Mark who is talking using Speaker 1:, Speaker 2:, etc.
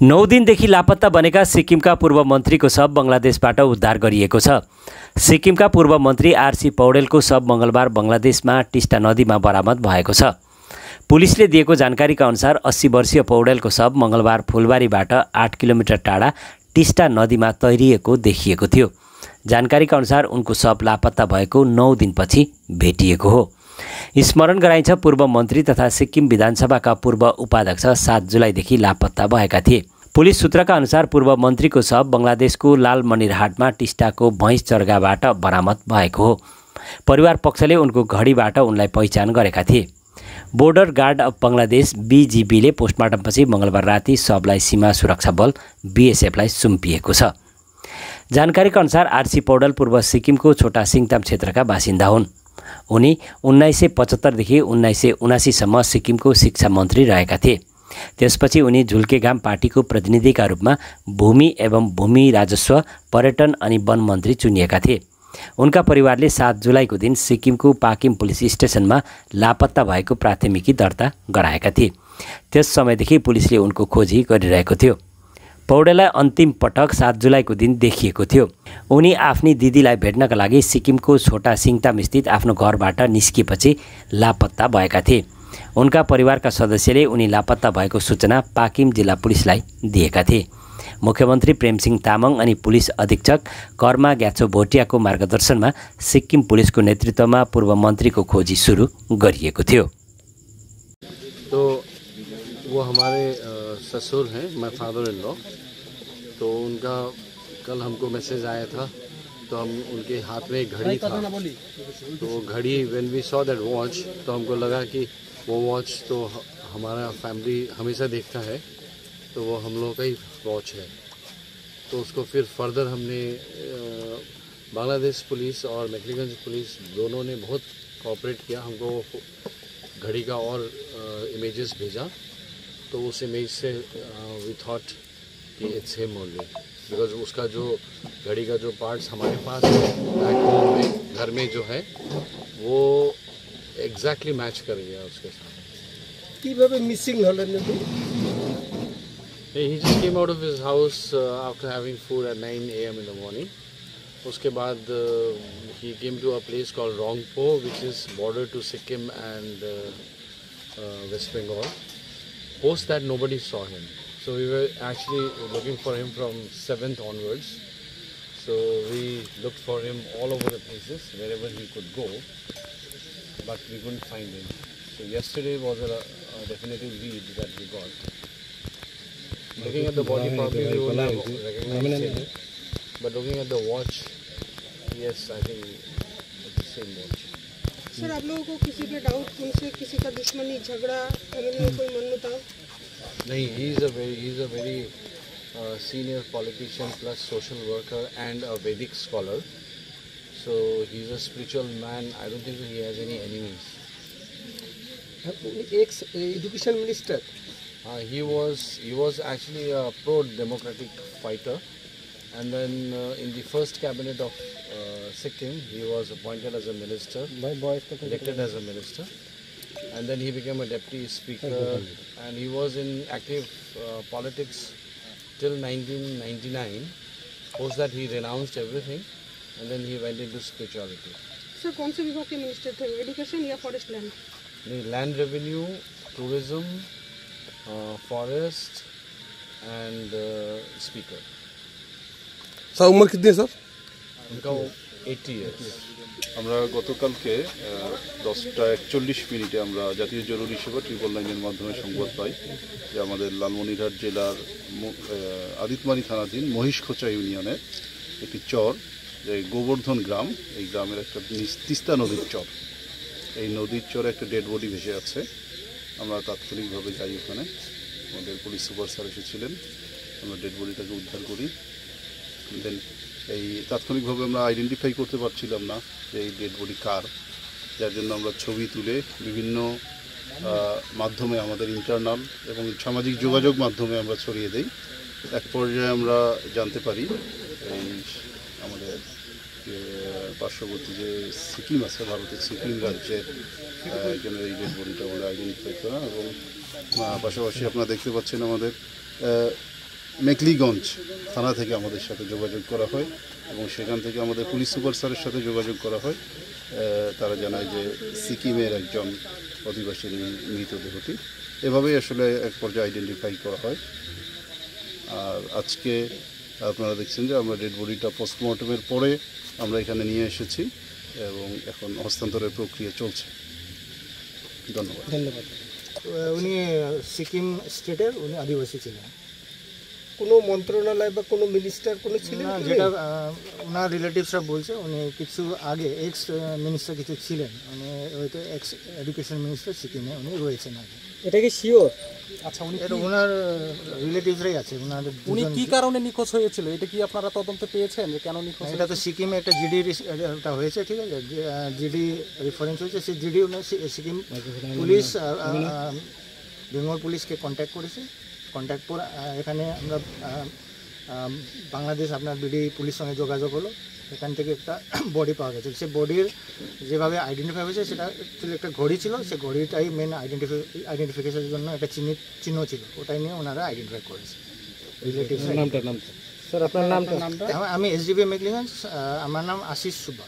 Speaker 1: 9 दिनदेखि लापत्ता बनेका सिक्किमका पूर्व मन्त्रीको शव बङ्गलादेशबाट उद्धार गरिएको छ। सिक्किमका पूर्व मन्त्री आरसी पौडेलको शव मङ्गलबार बङ्गलादेशमा टिस्टा नदीमा बरामद भएको छ। पुलिसले दिएको जानकारीका अनुसार 80 वर्षीय पौडेलको शव मङ्गलबार फुलबारीबाट 8 किलोमिटर टाढा टिस्टा नदीमा तैरिएको देखिएको थियो। जानकारीका अनुसार उनको शव लापत्ता भएको 9 दिनपछि भेटिएको हो। स्मरण गराइन्छ, पूर्व मन्त्री तथा सिक्किम विधानसभाका पूर्व उपाध्यक्ष 7 जुलाईदेखि लापत्ता भएका थिए। पुलिस सूत्रका अनुसार पूर्व मन्त्रीको शव बङ्गलादेशको लालमनिरहाटमा टिस्टाको भैँस चर्गाबाट बरामद भएको हो। परिवार पक्षले उनको घडीबाट उनलाई पहिचान गरेका थिए। बोर्डर गार्ड अफ बङ्गलादेश बीजीबीले पोस्टमार्टमपछि मङ्गलबार राति शवलाई सीमा सुरक्षा बल बीएसएफलाई सुम्पिएको छ। जानकारीका अनुसार आरसी पौडेल पूर्व सिक्किमको छोटा सिङताम क्षेत्रका बासिन्दा हुन्। उनी 1975 देखि 1979सम्म सिक्किमको शिक्षा मन्त्री रहेका थिए। त्यसपछि उनी झुल्केगाम पार्टीको प्रतिनिधिका रूपमा भूमि एवं भूमि राजस्व, पर्यटन अनि वन मन्त्री चुनिएका थिए। उनका परिवारले 7 जुलाईको दिन सिक्किमको पाकिम पुलिस स्टेसनमा लापत्ता भएको प्राथमिकी दर्ता गराएका थिए। त्यस समयदेखि पुलिसले उनको खोजी गरिरहेको थियो। पौडेललाई अन्तिम पटक 7 जुलाईको दिन देखिएको थियो। उनी आफ्नी दिदीलाई भेट्नका लागि सिक्किमको छोटा सिङताम स्थित आफ्नो घरबाट निस्किएपछि लापत्ता भएका थिए। उनका परिवारका सदस्यले उनी लापत्ता भएको सूचना पाकिम जिल्ला पुलिसलाई दिएका थिए। मुख्यमन्त्री प्रेमसिंह तामाङ अनि पुलिस अधीक्षक कर्मा ग्याछो भोटियाको मार्गदर्शनमा सिक्किम पुलिसको नेतृत्वमा पूर्व मन्त्रीको खोजी सुरु गरिएको थियो।
Speaker 2: तो वो हमारे ससुर हैं, माय फादर इन लॉ। तो उनका कल हमको मैसेज आया था, तो हम उनके हाथ में एक घड़ी था। तो वो घड़ी when we saw that watch, तो हमको लगा कि वो वॉच तो हमारा फैमिली हमेशा देखता है, तो वो हम लोगों का ही वॉच है। तो उसको फिर फर्दर हमने बांग्लादेश पुलिस और मैक्लीगंज पुलिस दोनों ने बहुत कोऑपरेट किया। हमको घड़ी का और इमेजेस भेजा, तो उस इमेज से वी थॉट कि इट्स हिम ओनली, बिकॉज उसका जो घड़ी का जो पार्ट्स हमारे पास है बैक होम में, घर में जो है, वो एग्जैक्टली मैच कर गया उसके साथ।
Speaker 3: किभाबे मिसिंग हलेन नी?
Speaker 2: He just came out of his house after having food at 9 AM in the morning. उसके बाद he came to a place called Rongpo, which is border to Sikkim and West Bengal. Post that nobody saw him. So we were actually looking for him from 7th onwards. So we looked for him all over the places, wherever he could go, but we couldn't find him. So yesterday was a definitive lead that we got. Looking at the body, probably we would have recognized him, but looking at the watch, yes, I think it's the same watch.
Speaker 3: Sir, आप लोगों को किसी पे doubt, उनसे किसी का दुश्मनी, झगड़ा, कोई मनमुटाव?
Speaker 2: नहीं, he is a very senior politician plus social worker and a Vedic scholar. So he is a spiritual man. I don't think he has any enemies.
Speaker 3: Ex-education minister.
Speaker 2: He was actually a pro-democratic fighter, and then in the first cabinet of Sikkim, he was appointed as a minister, elected as a minister, and then he became a deputy speaker, and he was in active politics till 1999. Post that he renounced everything, and then he went into spirituality.
Speaker 3: Sir, कौन से विभाग के minister थे? Education या forest land?
Speaker 2: नहीं, land revenue, tourism, forest and speaker.
Speaker 3: Sir, उम्र कितनी है सर?
Speaker 2: उनका 80 years।
Speaker 4: আমরা গতকালকে 10:41 আমরা জাতীয় জরুরি সেবা 999-এর মাধ্যমে সংবাদ পাই যে আমাদের লালমনিরহাট জেলার আদিতমারি থানাধীন মহিষখোচা ইউনিয়নের একটি চর, যে গোবর্ধন গ্রাম, এই গ্রামের একটা তিস্তা নদীর চর, এই নদীর চরে একটা ডেড বডি ভেসে আছে। আমরা তাৎক্ষণিকভাবে যাই ওখানে, আমাদের পুলিশ সুপার স্যার এসেছিলেন, আমরা ডেড বডিটাকে উদ্ধার করি। দেন এই তাৎক্ষণিকভাবে আমরা আইডেন্টিফাই করতে পারছিলাম না যে এই ডেড বডি কার, যার জন্য আমরা ছবি তুলে বিভিন্ন মাধ্যমে, আমাদের ইন্টারনাল এবং সামাজিক যোগাযোগ মাধ্যমে আমরা ছড়িয়ে দেই। এক পর্যায়ে আমরা জানতে পারি এই আমাদের পার্শ্ববর্তী যে সিকিম আছে, ভারতের সিকিম রাজ্যের একজনের এই ডেড বডিটা বলে আইডেন্টিফাই করা। এবং পাশাপাশি আপনারা দেখতে পাচ্ছেন আমাদের মেকলিগঞ্জ থানা থেকে আমাদের সাথে যোগাযোগ করা হয় এবং সেখান থেকে আমাদের পুলিশ সুপার স্যারের সাথে যোগাযোগ করা হয়। তারা জানায় যে সিকিমের একজন অধিবাসীর মৃতদেহটি, এভাবেই আসলে এক পর্যায়ে আইডেন্টিফাই করা হয়। আর আজকে আপনারা দেখছেন যে আমরা ডেড বডিটা পোস্টমর্টমের পরে আমরা এখানে নিয়ে এসেছি এবং এখন হস্তান্তরের প্রক্রিয়া চলছে। ধন্যবাদ।
Speaker 5: ধন্যবাদ। উনি সিকিম স্টেটের উনি আদিবাসী ছিলেন।
Speaker 3: কোনো মন্ত্রণালয় বা কোনো মিনিস্টার কোনো ছিলেন?
Speaker 5: না, যেটা ওনার রিলেটিভসরা বলছে উনি কিছু আগে এক্স মিনিস্টার কিছু ছিলেন, উনি হয়তো এক্স এডুকেশন মিনিস্টার সিকিমে উনি রয়েছেন আগে।
Speaker 6: এটা কি শিওর?
Speaker 5: আচ্ছা, উনি এটা ওনার রিলেটিভসরাই আছে। ওনার
Speaker 6: উনি কি কারণে নিখোঁজ হয়েছিল এটা কি আপনারা তদন্তে পেয়েছেন যে কেন নিখোঁজ?
Speaker 5: এটা তো সিকিমে একটা জিডি এটা হয়েছে, ঠিক আছে, জিডি রেফারেন্স হয়েছে। সেই জিডি সিকিম পুলিশ বেঙ্গল পুলিশকে কন্ট্যাক্ট করেছে। কন্ট্যাক্ট করে এখানে আমরা বাংলাদেশ আপনার বিডি পুলিশ সঙ্গে যোগাযোগ হলো। এখান থেকে একটা বডি পাওয়া গেছে। সেই বডির যেভাবে আইডেন্টিফাই হয়েছে সেটা অ্যাকচুয়ালি একটা ঘড়ি ছিল। সেই ঘড়িটাই মেন আইডেন্টিফিকেশনের জন্য একটা চিহ্ন ছিল, ওটাই নিয়ে ওনারা আইডেন্টিফাই করেছে। রিলেটিভ
Speaker 6: স্যার আপনার নামটা?
Speaker 5: আমি এসডিবি মেকলিগঞ্জ, আমার নাম আশিস সুব্বা।